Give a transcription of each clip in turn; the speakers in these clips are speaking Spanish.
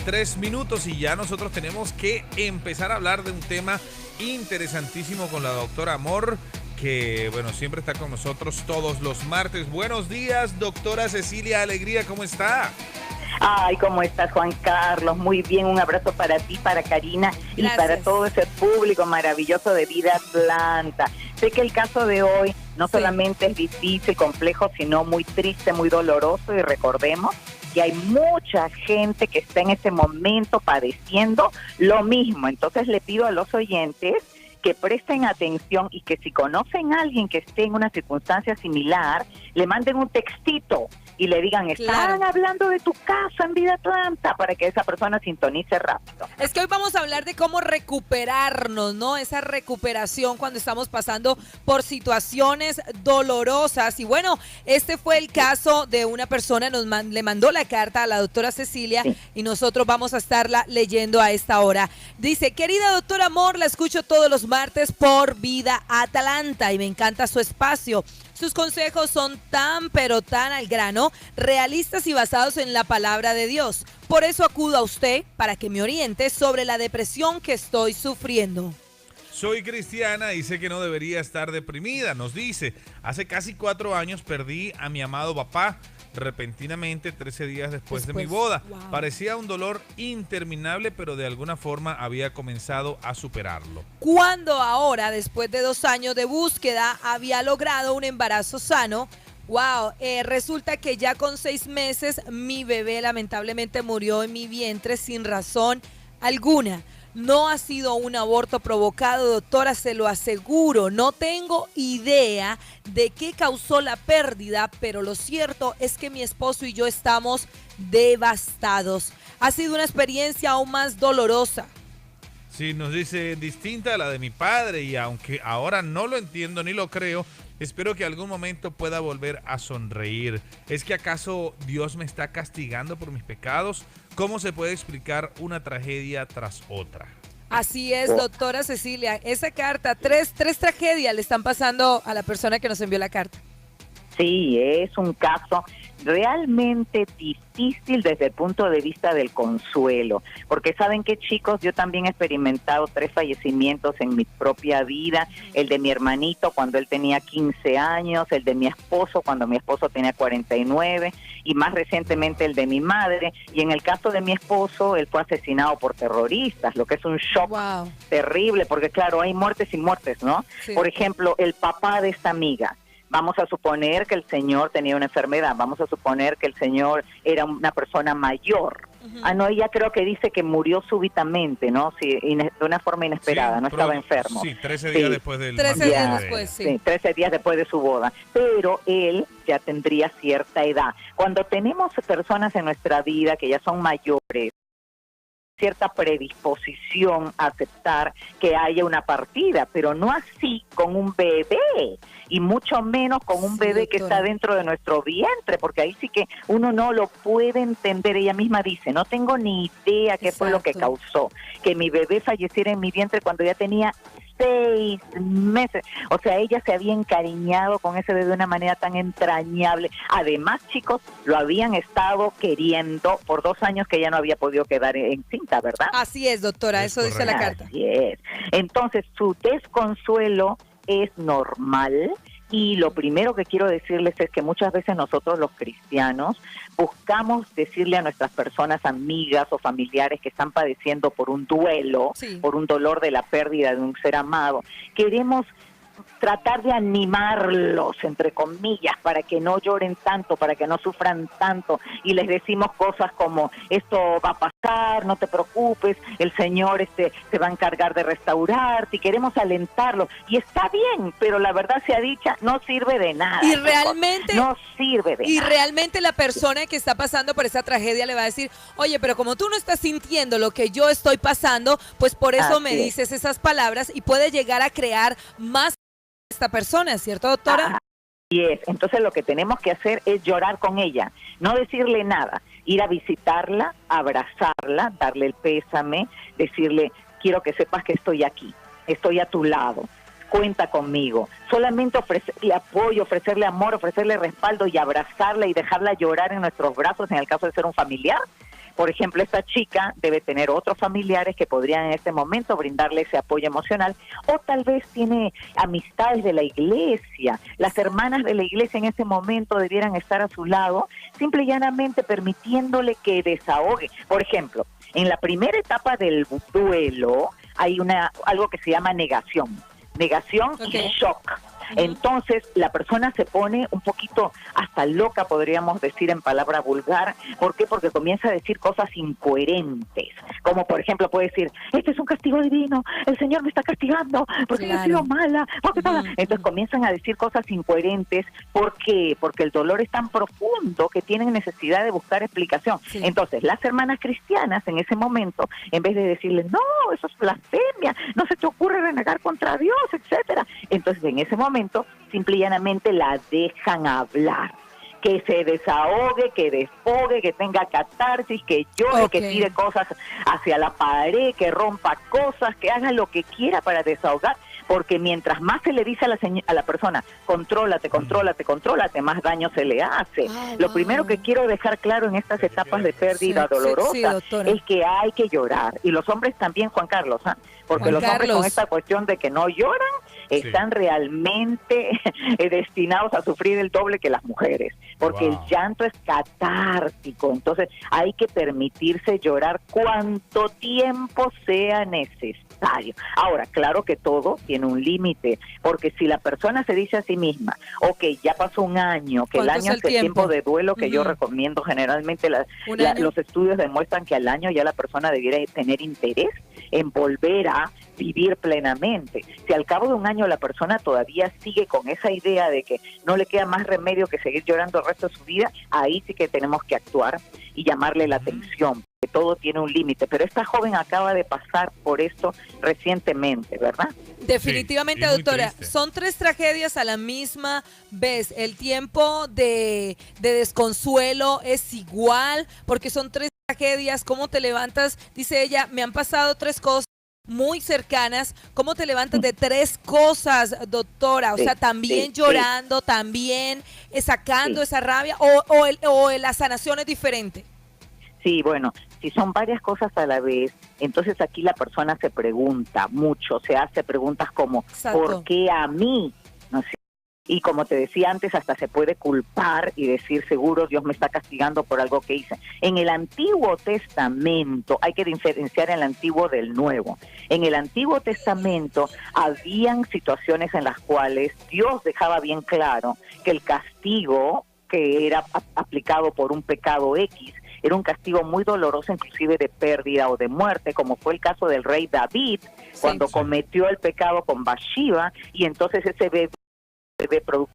3 minutos y ya nosotros tenemos que empezar a hablar de un tema interesantísimo con la doctora Amor, que bueno, siempre está con nosotros todos los martes. Buenos días, doctora Cecilia Alegría, ¿cómo está? Ay, ¿cómo estás, Juan Carlos? Muy bien, un abrazo para ti, para Karina. Gracias. Y para todo ese público maravilloso de Vida Atlanta. Sé que el caso de hoy no solamente es difícil, complejo, sino muy triste, muy doloroso, y recordemos que hay mucha gente que está en ese momento padeciendo lo mismo. Entonces le pido a los oyentes que presten atención y que si conocen a alguien que esté en una circunstancia similar, le manden un textito y le digan, están hablando de tu casa en Vida Atlanta, para que esa persona sintonice rápido. Es que hoy vamos a hablar de cómo recuperarnos, ¿no? Esa recuperación cuando estamos pasando por situaciones dolorosas. Y bueno, este fue el caso de una persona, le mandó la carta a la doctora Cecilia, sí, y nosotros vamos a estarla leyendo a esta hora. Dice, querida doctora Amor, la escucho todos los martes por Vida Atlanta y me encanta su espacio. Sus consejos son tan pero tan al grano, realistas y basados en la palabra de Dios. Por eso acudo a usted para que me oriente sobre la depresión que estoy sufriendo. Soy cristiana y sé que no debería estar deprimida. Nos dice, hace casi 4 años perdí a mi amado papá repentinamente 13 días después de mi boda. Wow. Parecía un dolor interminable, pero de alguna forma había comenzado a superarlo. Cuando ahora, después de 2 años de búsqueda, había logrado un embarazo sano, resulta que ya con 6 meses mi bebé lamentablemente murió en mi vientre sin razón alguna. No ha sido un aborto provocado, doctora, se lo aseguro. No tengo idea de qué causó la pérdida, pero lo cierto es que mi esposo y yo estamos devastados. Ha sido una experiencia aún más dolorosa. Sí, nos dice, distinta a la de mi padre, y aunque ahora no lo entiendo ni lo creo, espero que algún momento pueda volver a sonreír. ¿Es que acaso Dios me está castigando por mis pecados? ¿Cómo se puede explicar una tragedia tras otra? Así es, doctora Cecilia. Esa carta, tres tragedias le están pasando a la persona que nos envió la carta. Sí, es un caso realmente difícil desde el punto de vista del consuelo, porque saben que, chicos, yo también he experimentado 3 fallecimientos en mi propia vida, el de mi hermanito cuando él tenía 15 años, el de mi esposo cuando mi esposo tenía 49 y más recientemente el de mi madre, y en el caso de mi esposo, él fue asesinado por terroristas, lo que es un shock terrible, porque claro, hay muertes y muertes, ¿no? Sí. Por ejemplo, el papá de esta amiga. Vamos a suponer que el señor tenía una enfermedad, vamos a suponer que el señor era una persona mayor. No, ella creo que dice que murió súbitamente, ¿no? Sí, de una forma inesperada, sí, no estaba enfermo. Sí, 13 días después del 13 días después, sí, 13 días después de su boda. Pero él ya tendría cierta edad. Cuando tenemos personas en nuestra vida que ya son mayores, cierta predisposición a aceptar que haya una partida, pero no así con un bebé, y mucho menos con un bebé que está dentro de nuestro vientre, porque ahí sí que uno no lo puede entender. Ella misma dice, no tengo ni idea qué fue lo que causó que mi bebé falleciera en mi vientre cuando ya tenía 6 meses. O sea, ella se había encariñado con ese bebé de una manera tan entrañable. Además, chicos, lo habían estado queriendo por 2 años que ella no había podido quedar encinta, ¿verdad? Así es, doctora, eso dice la carta. Así es. Entonces, su desconsuelo es normal. Y lo primero que quiero decirles es que muchas veces nosotros los cristianos buscamos decirle a nuestras personas amigas o familiares que están padeciendo por un duelo, por un dolor de la pérdida de un ser amado, queremos tratar de animarlos, entre comillas, para que no lloren tanto, para que no sufran tanto, y les decimos cosas como, esto va a pasar, no te preocupes, el Señor se va a encargar de restaurarte, y queremos alentarlos, y está bien, pero la verdad sea dicha, no sirve de nada. Y realmente no sirve de nada. Y realmente la persona que está pasando por esa tragedia le va a decir, oye, pero como tú no estás sintiendo lo que yo estoy pasando, pues por eso me dices esas palabras, y puede llegar a crear más esta persona, ¿cierto, doctora? Y es, entonces lo que tenemos que hacer es llorar con ella, no decirle nada, ir a visitarla, abrazarla, darle el pésame, decirle, quiero que sepas que estoy aquí, estoy a tu lado, cuenta conmigo. Solamente ofrecerle apoyo, ofrecerle amor, ofrecerle respaldo y abrazarla y dejarla llorar en nuestros brazos en el caso de ser un familiar, Por ejemplo, esta chica debe tener otros familiares que podrían en este momento brindarle ese apoyo emocional, o tal vez tiene amistades de la iglesia. Las hermanas de la iglesia en ese momento debieran estar a su lado, simple y llanamente permitiéndole que desahogue. Por ejemplo, en la primera etapa del duelo hay algo que se llama negación y shock. Entonces la persona se pone un poquito hasta loca, podríamos decir en palabra vulgar. ¿Por qué? Porque comienza a decir cosas incoherentes, como por ejemplo puede decir, este es un castigo divino, el Señor me está castigando porque yo he sido mala, entonces comienzan a decir cosas incoherentes. ¿Por qué? Porque el dolor es tan profundo que tienen necesidad de buscar explicación. Entonces las hermanas cristianas en ese momento, en vez de decirles, no, eso es blasfemia, no se te ocurre renegar contra Dios, etcétera, entonces en ese momento simple y llanamente la dejan hablar, que se desahogue, que desfogue, que tenga catarsis, que llore, que tire cosas hacia la pared, que rompa cosas, que haga lo que quiera para desahogar, porque mientras más se le dice a la persona, contrólate, más daño se le hace. Lo primero que quiero dejar claro en estas etapas de pérdida dolorosa es que hay que llorar, y los hombres también, Juan Carlos, porque los hombres con esta cuestión de que no lloran, están realmente destinados a sufrir el doble que las mujeres, porque el llanto es catártico. Entonces hay que permitirse llorar cuanto tiempo sea necesario. Ahora, claro que todo tiene un límite, porque si la persona se dice a sí misma, ok, ya pasó un año, que el año es el tiempo de duelo que yo recomiendo generalmente, los estudios demuestran que al año ya la persona debiera tener interés en volver a vivir plenamente. Si al cabo de un año la persona todavía sigue con esa idea de que no le queda más remedio que seguir llorando el resto de su vida, ahí sí que tenemos que actuar y llamarle la atención, que todo tiene un límite. Pero esta joven acaba de pasar por esto recientemente, ¿verdad? Definitivamente, doctora, son 3 tragedias a la misma vez. El tiempo de desconsuelo es igual, porque son 3 tragedias. ¿Cómo te levantas? Dice ella, me han pasado 3 cosas muy cercanas. ¿Cómo te levantas de 3 cosas, doctora? O sea, también llorando, también sacando esa rabia, o la sanación es diferente. Sí, bueno, si son varias cosas a la vez, entonces aquí la persona se pregunta mucho, se hace preguntas como, ¿por qué a mí? No sé. Y como te decía antes, hasta se puede culpar y decir, seguro Dios me está castigando por algo que hice. En el Antiguo Testamento, hay que diferenciar el Antiguo del Nuevo. En el Antiguo Testamento habían situaciones en las cuales Dios dejaba bien claro que el castigo que era aplicado por un pecado X era un castigo muy doloroso, inclusive de pérdida o de muerte, como fue el caso del rey David, cuando cometió el pecado con Bathsheba, y entonces ese bebé producto,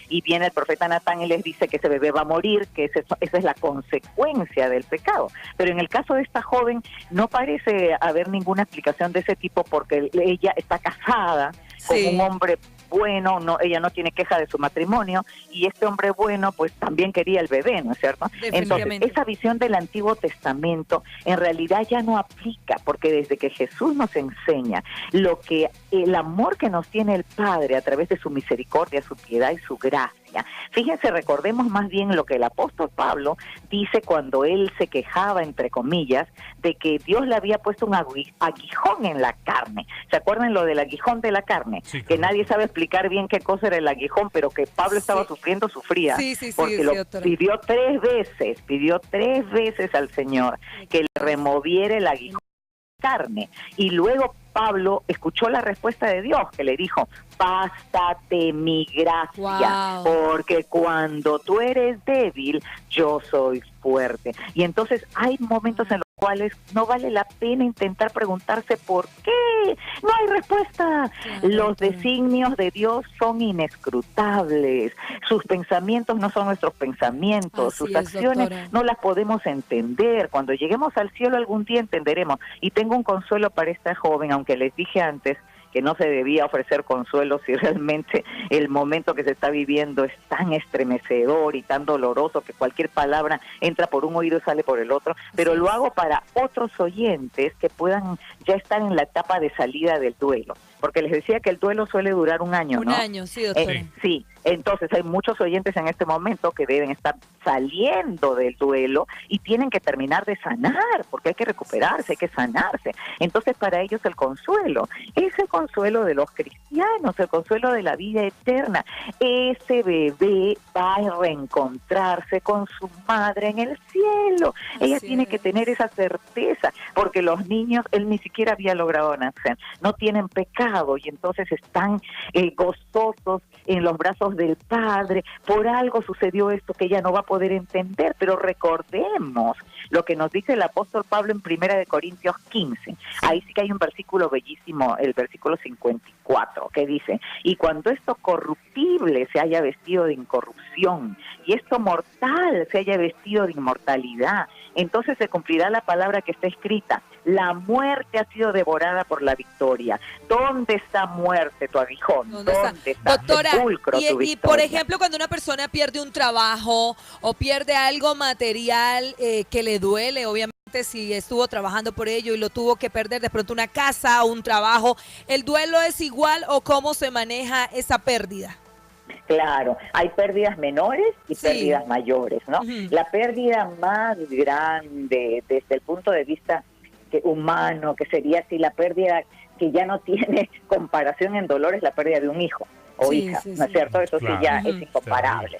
y viene el profeta Natán y les dice que ese bebé va a morir, que esa es la consecuencia del pecado. Pero en el caso de esta joven no parece haber ninguna explicación de ese tipo, porque ella está casada con un hombre bueno, ella no tiene queja de su matrimonio, y este hombre bueno pues también quería el bebé, ¿no es cierto? Entonces esa visión del Antiguo Testamento en realidad ya no aplica, porque desde que Jesús nos enseña el amor que nos tiene el Padre a través de su misericordia, su piedad y su gracia. Fíjense, recordemos más bien lo que el apóstol Pablo dice cuando él se quejaba, entre comillas, de que Dios le había puesto un aguijón en la carne. ¿Se acuerdan lo del aguijón de la carne? Sí, que nadie sabe explicar bien qué cosa era el aguijón, pero que Pablo estaba sufría, porque lo pidió 3 veces al Señor que le removiera el aguijón de la carne. Y luego Pablo escuchó la respuesta de Dios, que le dijo, bástate mi gracia, porque cuando tú eres débil, yo soy fuerte. Y entonces hay momentos en los cuales no vale la pena intentar preguntarse por qué. No hay respuesta. Los designios de Dios son inescrutables. Sus pensamientos no son nuestros pensamientos. Sus acciones no las podemos entender. Cuando lleguemos al cielo algún día entenderemos. Y tengo un consuelo para esta joven, aunque les dije antes que no se debía ofrecer consuelo si realmente el momento que se está viviendo es tan estremecedor y tan doloroso que cualquier palabra entra por un oído y sale por el otro, pero lo hago para otros oyentes que puedan ya estar en la etapa de salida del duelo, porque les decía que el duelo suele durar un año, ¿no? Un año, sí, doctora. Sí, Entonces hay muchos oyentes en este momento que deben estar saliendo del duelo y tienen que terminar de sanar, porque hay que recuperarse, hay que sanarse. Entonces para ellos el consuelo es el consuelo de los cristianos, el consuelo de la vida eterna. Ese bebé va a reencontrarse con su madre en el cielo. Ella tiene que tener esa certeza, porque los niños, él ni siquiera había logrado nacer, no tienen pecado y entonces están gozosos en los brazos del Padre. Por algo sucedió esto que ella no va a poder entender, pero recordemos lo que nos dice el apóstol Pablo en 1 Corintios 15. Ahí sí que hay un versículo bellísimo, el versículo 54, que dice: y cuando esto corruptible se haya vestido de incorrupción y esto mortal se haya vestido de inmortalidad, entonces se cumplirá la palabra que está escrita: la muerte ha sido devorada por la victoria. ¿Dónde está muerte, tu aguijón? ¿Dónde está Doctora, sepulcro, tu victoria? y por ejemplo, cuando una persona pierde un trabajo o pierde algo material que le duele, obviamente si estuvo trabajando por ello y lo tuvo que perder, de pronto una casa o un trabajo, ¿el duelo es igual o cómo se maneja esa pérdida? Claro, hay pérdidas menores y pérdidas mayores, ¿no? La pérdida más grande desde el punto de vista humano, que sería así la pérdida que ya no tiene comparación en dolor, es la pérdida de un hijo o hija, ¿no es cierto? Eso sí ya es incomparable.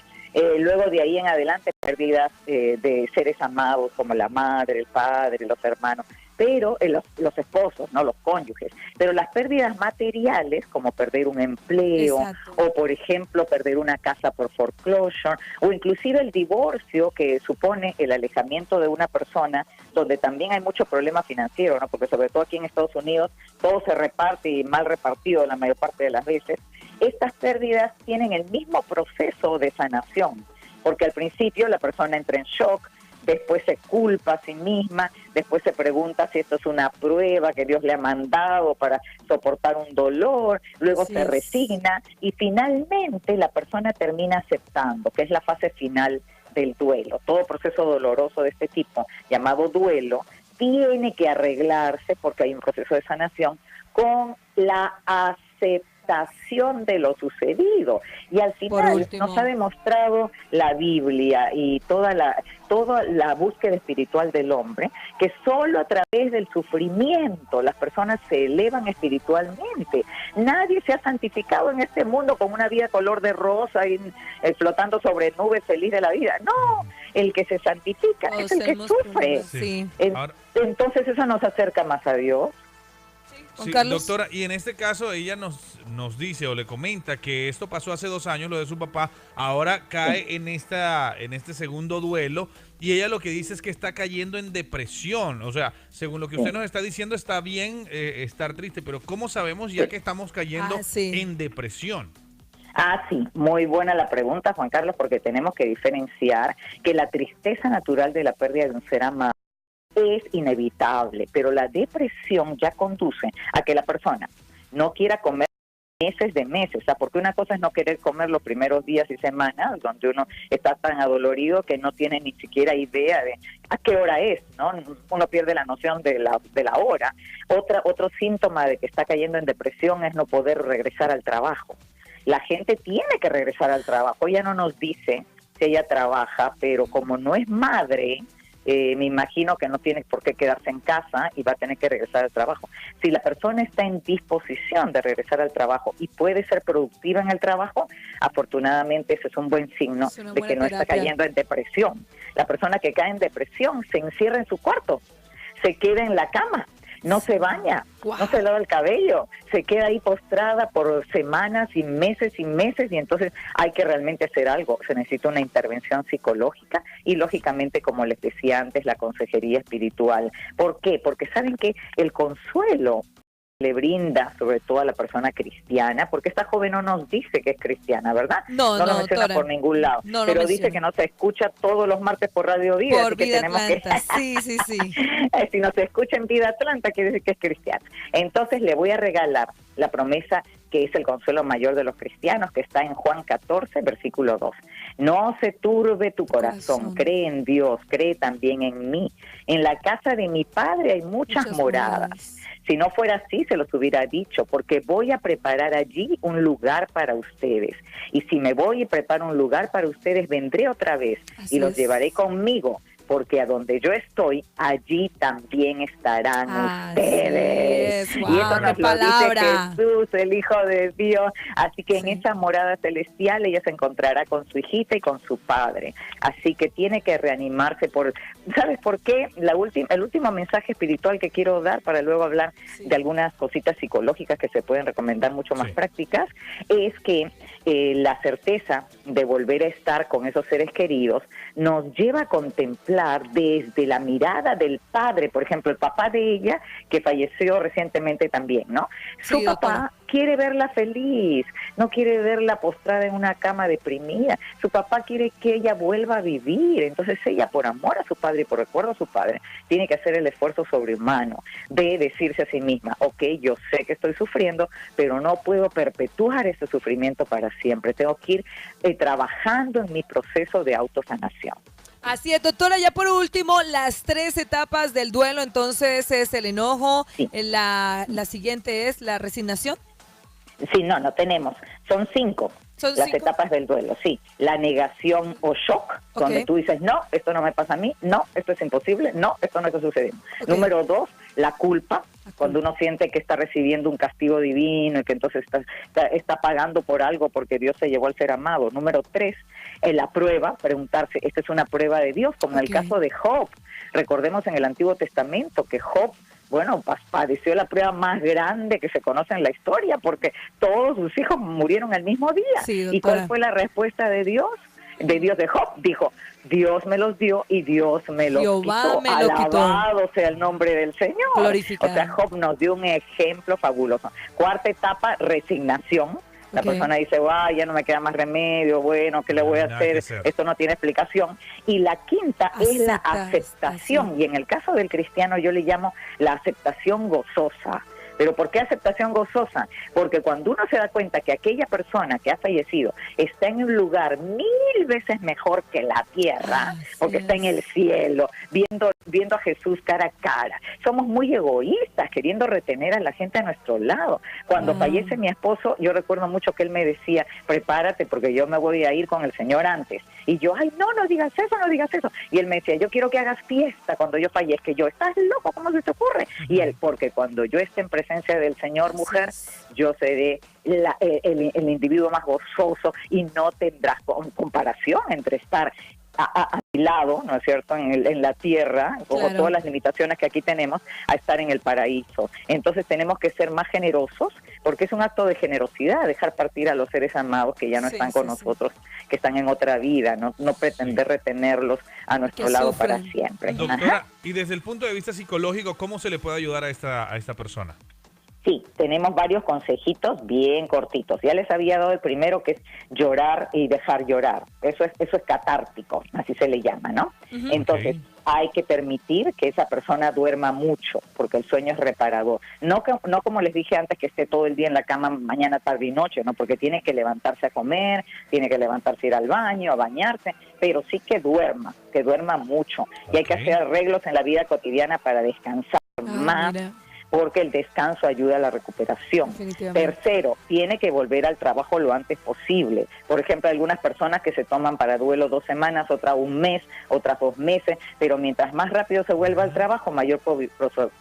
Luego de ahí en adelante, pérdidas de seres amados como la madre, el padre, los hermanos, pero los esposos, no los cónyuges. Pero las pérdidas materiales, como perder un empleo, o por ejemplo perder una casa por foreclosure, o inclusive el divorcio, que supone el alejamiento de una persona, donde también hay mucho problema financiero, ¿no? Porque sobre todo aquí en Estados Unidos todo se reparte y mal repartido la mayor parte de las veces. Estas pérdidas tienen el mismo proceso de sanación, porque al principio la persona entra en shock, después se culpa a sí misma, después se pregunta si esto es una prueba que Dios le ha mandado para soportar un dolor, luego se resigna y finalmente la persona termina aceptando, que es la fase final del duelo. Todo proceso doloroso de este tipo, llamado duelo, tiene que arreglarse, porque hay un proceso de sanación, con la aceptación de lo sucedido. Y al final nos ha demostrado la Biblia y toda la búsqueda espiritual del hombre, que solo a través del sufrimiento las personas se elevan espiritualmente. Nadie se ha santificado en este mundo con una vida color de rosa y flotando sobre nubes feliz de la vida. No, el que se santifica es el que sufre. Entonces eso nos acerca más a Dios. Sí, doctora, y en este caso ella nos dice o le comenta que esto pasó hace 2 años, lo de su papá, ahora cae en este segundo duelo, y ella lo que dice es que está cayendo en depresión. O sea, según lo que usted nos está diciendo, está bien estar triste, pero ¿cómo sabemos ya que estamos cayendo en depresión? Sí, muy buena la pregunta, Juan Carlos, porque tenemos que diferenciar que la tristeza natural de la pérdida de un ser amado es inevitable, pero la depresión ya conduce a que la persona no quiera comer meses de meses, porque una cosa es no querer comer los primeros días y semanas, donde uno está tan adolorido que no tiene ni siquiera idea de a qué hora es, ¿no? Uno pierde la noción de la hora. Otro síntoma de que está cayendo en depresión es no poder regresar al trabajo. La gente tiene que regresar al trabajo. Ella no nos dice si ella trabaja, pero como no es madre, me imagino que no tiene por qué quedarse en casa y va a tener que regresar al trabajo. Si la persona está en disposición de regresar al trabajo y puede ser productiva en el trabajo, afortunadamente ese es un buen signo de que no está cayendo en depresión. La persona que cae en depresión se encierra en su cuarto, se queda en la cama, no se baña, no se lava el cabello, se queda ahí postrada por semanas y meses, y entonces hay que realmente hacer algo. Se necesita una intervención psicológica y, lógicamente, como les decía antes, la consejería espiritual. ¿Por qué? Porque saben que el consuelo le brinda sobre todo a la persona cristiana, porque esta joven no nos dice que es cristiana, ¿verdad? No lo menciona, doctora, por ningún lado, pero dice que no se escucha todos los martes por Radio Vida. Por Vida Atlanta, sí. Si no se escucha en Vida Atlanta, quiere decir que es cristiana. Entonces le voy a regalar la promesa que es el consuelo mayor de los cristianos, que está en Juan 14, versículo 2. No se turbe tu corazón, cree en Dios, cree también en mí. En la casa de mi Padre hay muchas moradas. Si no fuera así, se los hubiera dicho, porque voy a preparar allí un lugar para ustedes. Y si me voy y preparo un lugar para ustedes, vendré otra vez y los llevaré conmigo, porque a donde yo estoy, allí también estarán ustedes. Wow, y eso nos lo dice Jesús, el Hijo de Dios. Así que en esa morada celestial ella se encontrará con su hijita y con su padre. Así que tiene que reanimarse ¿sabes por qué? El último mensaje espiritual que quiero dar, para luego hablar de algunas cositas psicológicas que se pueden recomendar mucho más prácticas, es que la certeza de volver a estar con esos seres queridos nos lleva a contemplar desde la mirada del padre, por ejemplo, el papá de ella, que falleció recientemente también, ¿no? Su papá quiere verla feliz, no quiere verla postrada en una cama deprimida. Su papá quiere que ella vuelva a vivir. Entonces ella, por amor a su padre y por recuerdo a su padre, tiene que hacer el esfuerzo sobrehumano de decirse a sí misma, ok, yo sé que estoy sufriendo, pero no puedo perpetuar ese sufrimiento para siempre. Tengo que ir trabajando en mi proceso de autosanación. Así es, doctora, ya por último, las 3 etapas del duelo, entonces es el enojo, la siguiente es la resignación. Sí, no tenemos, son 5. Las etapas del duelo, sí. La negación o shock, donde tú dices, no, esto no me pasa a mí, no, esto es imposible, no, esto no está sucediendo. Número 2, la culpa, cuando uno siente que está recibiendo un castigo divino y que entonces está pagando por algo porque Dios se llevó al ser amado. Número 3, la prueba, preguntarse, ¿esta es una prueba de Dios? Como en el caso de Job. Recordemos en el Antiguo Testamento que Job, padeció la prueba más grande que se conoce en la historia, porque todos sus hijos murieron el mismo día. Sí, ¿y cuál fue la respuesta de Dios? De Job, dijo, Dios me los dio y Dios me los quitó. Alabado sea el nombre del Señor. Glorificado. O sea, Job nos dio un ejemplo fabuloso. 4ª etapa, resignación. La persona dice, ya no me queda más remedio, ¿qué le voy a hacer? Esto no tiene explicación. Y la 5ª es la aceptación. Y en el caso del cristiano yo le llamo la aceptación gozosa. ¿Pero por qué aceptación gozosa? Porque cuando uno se da cuenta que aquella persona que ha fallecido está en un lugar 1000 veces mejor que la tierra, porque está en el cielo, viendo a Jesús cara a cara. Somos muy egoístas, queriendo retener a la gente a nuestro lado. Cuando fallece mi esposo, yo recuerdo mucho que él me decía, prepárate porque yo me voy a ir con el Señor antes. Y yo, no digas eso, no digas eso. Y él me decía, yo quiero que hagas fiesta cuando yo fallezca. Y yo, ¿estás loco? ¿Cómo se te ocurre? Y él, porque cuando yo esté en presencia del Señor, mujer, yo seré el individuo más gozoso y no tendrás comparación entre estar a mi lado, ¿no es cierto?, en la tierra, con todas las limitaciones que aquí tenemos, a estar en el paraíso. Entonces tenemos que ser más generosos, porque es un acto de generosidad dejar partir a los seres amados que ya no están con nosotros, que están en otra vida, no pretender retenerlos a nuestro lado para siempre. Doctora, y desde el punto de vista psicológico, ¿cómo se le puede ayudar a esta persona? Sí, tenemos varios consejitos bien cortitos. Ya les había dado el primero, que es llorar y dejar llorar. Eso es catártico, así se le llama, ¿no? Entonces, hay que permitir que esa persona duerma mucho, porque el sueño es reparador. No como les dije antes, que esté todo el día en la cama mañana, tarde y noche, ¿no? Porque tiene que levantarse a comer, tiene que levantarse a ir al baño, a bañarse, pero sí que duerma mucho. Y hay que hacer arreglos en la vida cotidiana para descansar más. Porque el descanso ayuda a la recuperación. Tercero, tiene que volver al trabajo lo antes posible. Por ejemplo, algunas personas que se toman para duelo 2 semanas, otras 1 mes, otras 2 meses, pero mientras más rápido se vuelva al trabajo, mayor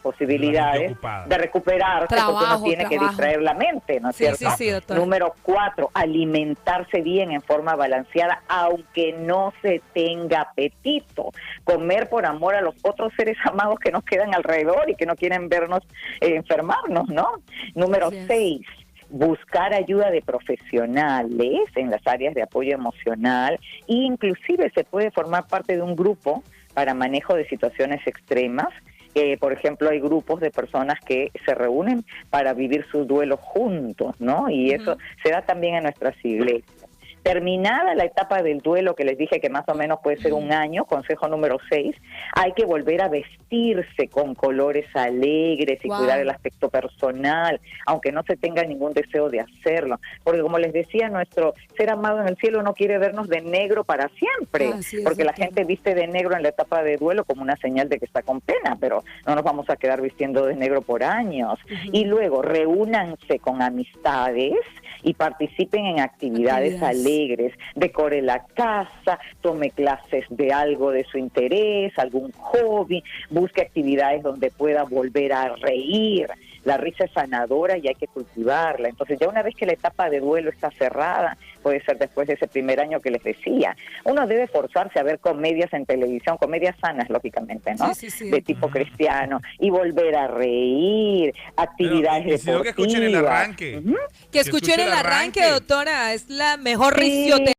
posibilidades de recuperarse, porque uno tiene que distraer la mente, ¿no es cierto? Sí, doctor. Número 4, alimentarse bien en forma balanceada, aunque no se tenga apetito. Comer por amor a los otros seres amados que nos quedan alrededor y que no quieren vernos enfermarnos, ¿no? Número 6, buscar ayuda de profesionales en las áreas de apoyo emocional, e inclusive se puede formar parte de un grupo para manejo de situaciones extremas. Por ejemplo, hay grupos de personas que se reúnen para vivir su duelo juntos, ¿no? Y eso se da también en nuestras iglesias. Terminada la etapa del duelo, que les dije que más o menos puede ser un año, consejo número 6, hay que volver a vestirse con colores alegres y cuidar el aspecto personal, aunque no se tenga ningún deseo de hacerlo. Porque como les decía, nuestro ser amado en el cielo no quiere vernos de negro para siempre, porque la gente viste de negro en la etapa de duelo como una señal de que está con pena, pero no nos vamos a quedar vistiendo de negro por años. Y luego reúnanse con amistades y participen en actividades alegres, decore la casa, tome clases de algo de su interés, algún hobby, busque actividades donde pueda volver a reír. La risa es sanadora y hay que cultivarla. Entonces ya una vez que la etapa de duelo está cerrada, puede ser después de ese primer año que les decía, uno debe forzarse a ver comedias en televisión, comedias sanas, lógicamente, ¿no? De tipo cristiano, y volver a reír, actividades deportivas. Que escuchen el arranque. Que escuchen el arranque, doctora, es la mejor risioterapia.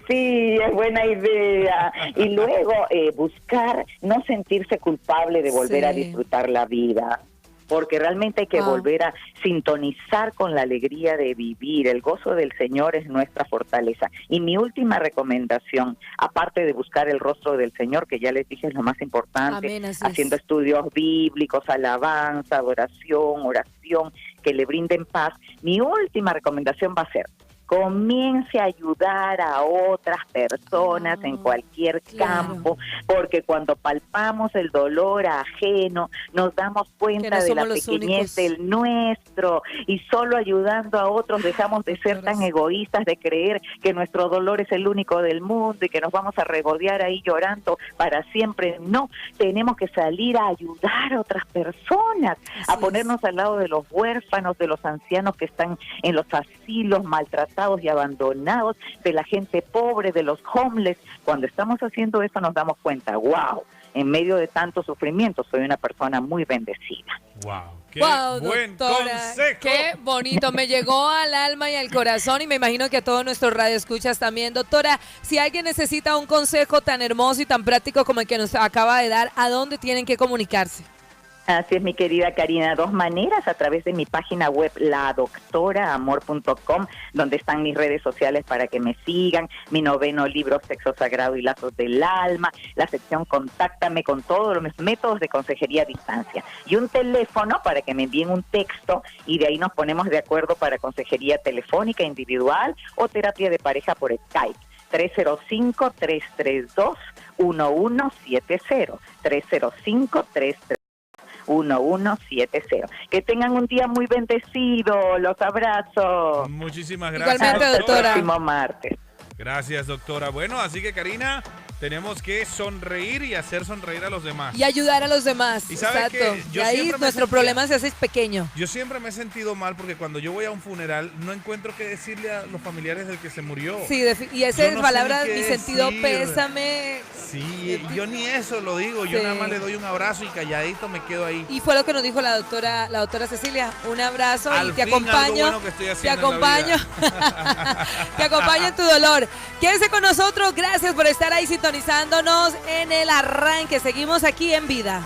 Sí, es buena idea. Y luego buscar no sentirse culpable de volver a disfrutar la vida, porque realmente hay que volver a sintonizar con la alegría de vivir. El gozo del Señor es nuestra fortaleza. Y mi última recomendación, aparte de buscar el rostro del Señor, que ya les dije es lo más importante, haciendo estudios bíblicos, alabanza, adoración, oración, que le brinden paz, mi última recomendación va a ser: comience a ayudar a otras personas en cualquier campo, porque cuando palpamos el dolor ajeno, nos damos cuenta de la pequeñez del nuestro, y solo ayudando a otros dejamos de ser tan egoístas, de creer que nuestro dolor es el único del mundo y que nos vamos a regodear ahí llorando para siempre. No, tenemos que salir a ayudar a otras personas, a ponernos al lado de los huérfanos, de los ancianos que están en los asilos maltratados y abandonados, de la gente pobre, de los homeless. Cuando estamos haciendo eso nos damos cuenta, wow, en medio de tanto sufrimiento soy una persona muy bendecida. Wow, qué buen doctora, consejo. Qué bonito, me llegó al alma y al corazón, y me imagino que a todos nuestros radioescuchas también. Doctora, si alguien necesita un consejo tan hermoso y tan práctico como el que nos acaba de dar, ¿a dónde tienen que comunicarse? Así es, mi querida Karina, 2 maneras: a través de mi página web, ladoctoraamor.com, donde están mis redes sociales para que me sigan, mi 9º libro, Sexo Sagrado y Lazos del Alma, la sección Contáctame, con todos los métodos de consejería a distancia, y un teléfono para que me envíen un texto, y de ahí nos ponemos de acuerdo para consejería telefónica, individual o terapia de pareja por Skype. 305-332-1170, 305-332-1170. Que tengan un día muy bendecido. Los abrazo. Muchísimas gracias. Igualmente, doctora. Hasta el próximo martes. Gracias, doctora. Bueno, así que, Karina, tenemos que sonreír y hacer sonreír a los demás. Y ayudar a los demás. Y sabes que y ahí nuestro problema se hace pequeño. Yo siempre me he sentido mal porque cuando yo voy a un funeral no encuentro qué decirle a los familiares del que se murió. Sí, y esa es palabra, mi sentido pésame. Sí, yo ni eso lo digo, yo nada más le doy un abrazo y calladito me quedo ahí. Y fue lo que nos dijo la doctora Cecilia, un abrazo. Al y te fin, acompaño, algo bueno que estoy haciendo te acompaño, te acompaño en tu dolor. Quédese con nosotros, gracias por estar ahí sintonizándonos en el arranque. Seguimos aquí en vida.